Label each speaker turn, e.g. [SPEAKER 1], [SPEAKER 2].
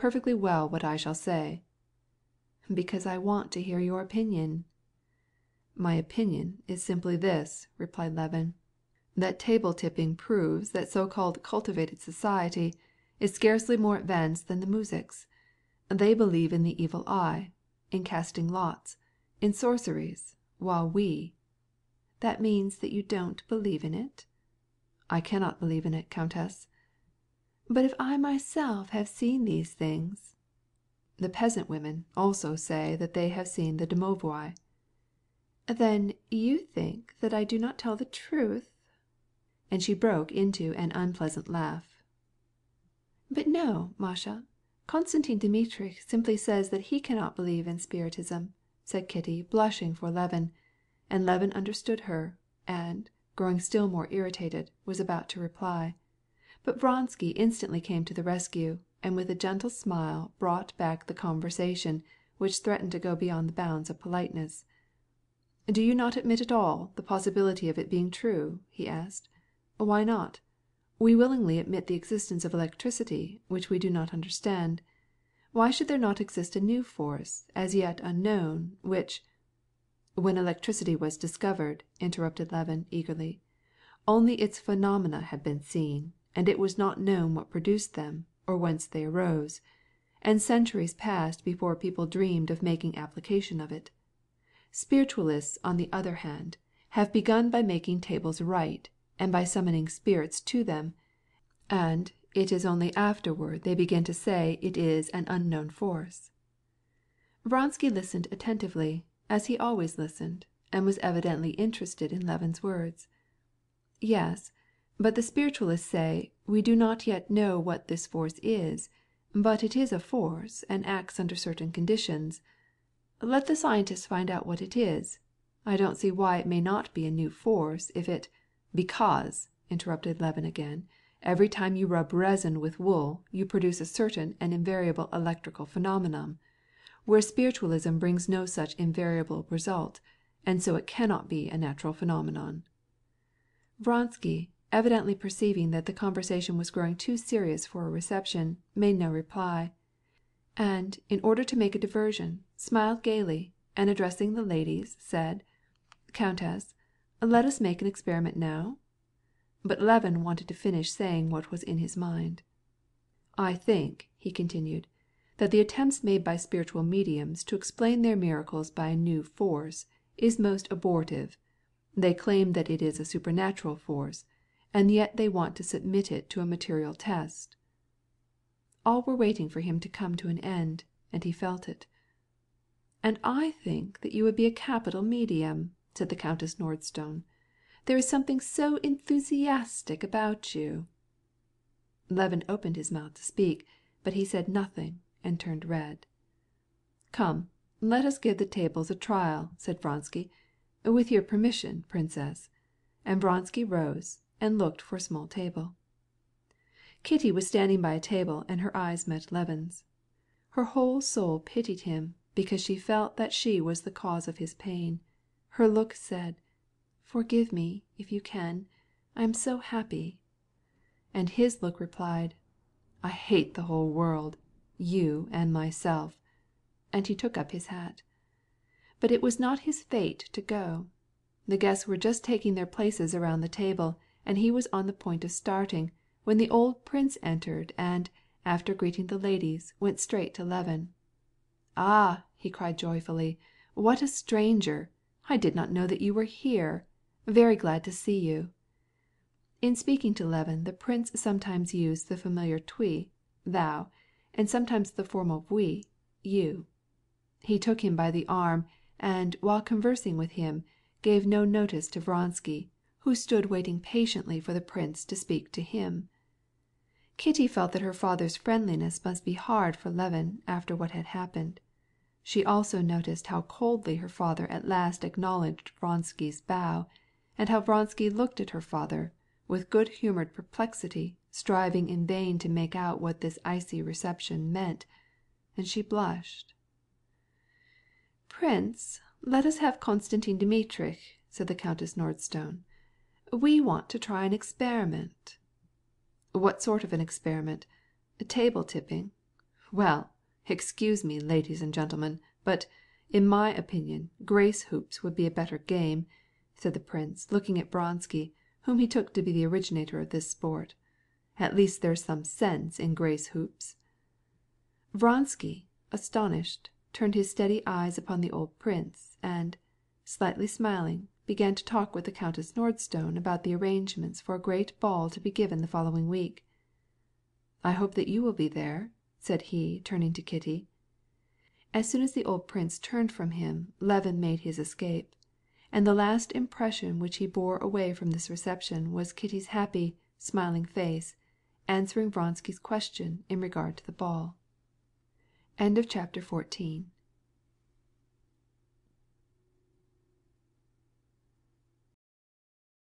[SPEAKER 1] perfectly well what I shall say." "Because I want to hear your opinion." "My opinion is simply this," replied Levin, "that table tipping proves that so‐called cultivated society is scarcely more advanced than the muzhiks. They believe in the evil eye, in casting lots, in sorceries, while we—" "That means that you don't believe in it?" "I cannot believe in it, countess." "But if I myself have seen these things—" "The peasant women also say that they have seen the domovoi." "Then you think that I do not tell the truth?" And she broke into an unpleasant laugh. "But no, Masha, Konstantin Dmitrievitch simply says that he cannot believe in spiritism," said Kitty, blushing for Levin, and Levin understood her, and, growing still more irritated, was about to reply. But Vronsky instantly came to the rescue, and with a gentle smile brought back the conversation, which threatened to go beyond the bounds of politeness. "Do you not admit at all the possibility of it being true?" he asked. "Why not? We willingly admit the existence of electricity, which we do not understand. Why should there not exist a new force, as yet unknown, which—" "When electricity was discovered," interrupted Levin eagerly, "only its phenomena had been seen, and it was not known what produced them, or whence they arose. And centuries passed before people dreamed of making application of it. Spiritualists, on the other hand, have begun by making tables write, and by summoning spirits to them, and it is only afterward they begin to say it is an unknown force." Vronsky listened attentively, as he always listened, and was evidently interested in Levin's words. "Yes, but the spiritualists say we do not yet know what this force is, but it is a force and acts under certain conditions. Let the scientists find out what it is. I don't see why it may not be a new force if it—" "Because," interrupted Levin again, "every time you rub resin with wool you produce a certain and invariable electrical phenomenon, whereas spiritualism brings no such invariable result, and so it cannot be a natural phenomenon." Vronsky, evidently perceiving that the conversation was growing too serious for a reception, made no reply, and, in order to make a diversion, smiled gaily, and addressing the ladies, said, "Countess, let us make an experiment now?" But Levin wanted to finish saying what was in his mind. "I think," he continued, "that the attempts made by spiritual mediums to explain their miracles by a new force is most abortive. They claim that it is a supernatural force, and yet they want to submit it to a material test." All were waiting for him to come to an end, and he felt it. "And I think that you would be a capital medium," said the Countess Nordston. "There is something so enthusiastic about you." Levin opened his mouth to speak, but he said nothing and turned red. "Come, let us give the tables a trial," said Vronsky. "With your permission, princess." And Vronsky rose and looked for a small table. Kitty was standing by a table, and her eyes met Levin's. Her whole soul pitied him, because she felt that she was the cause of his pain. Her look said, "Forgive me, if you can. I am so happy." And his look replied, "I hate the whole world, you and myself." And he took up his hat. But it was not his fate to go. The guests were just taking their places around the table, and he was on the point of starting, when the old prince entered and, after greeting the ladies, went straight to Levin. "Ah!" he cried joyfully, "what a stranger! I did not know that you were here. Very glad to see you." In speaking to Levin the prince sometimes used the familiar "tu," thou, and sometimes the formal "vous," you. He took him by the arm, and, while conversing with him, gave no notice to Vronsky, who stood waiting patiently for the prince to speak to him. Kitty felt that her father's friendliness must be hard for Levin after what had happened. She also noticed how coldly her father at last acknowledged Vronsky's bow, and how Vronsky looked at her father, with good-humored perplexity, striving in vain to make out what this icy reception meant, and she blushed. "Prince, let us have Konstantin Dmitrievitch," said the Countess Nordston. "We want to try an experiment." "What sort of an experiment? Table tipping? "Well, excuse me, ladies and gentlemen, but, in my opinion, grace hoops would be a better game," said the prince, looking at Vronsky, whom he took to be the originator of this sport. "At least there's some sense in grace hoops." Vronsky, astonished, turned his steady eyes upon the old prince, and, slightly smiling, began to talk with the Countess Nordston about the arrangements for a great ball to be given the following week. "I hope that you will be there," said he, turning to Kitty. As soon as the old prince turned from him, Levin made his escape, and the last impression which he bore away from this reception was Kitty's happy, smiling face, answering Vronsky's question in regard to the ball. CHAPTER 15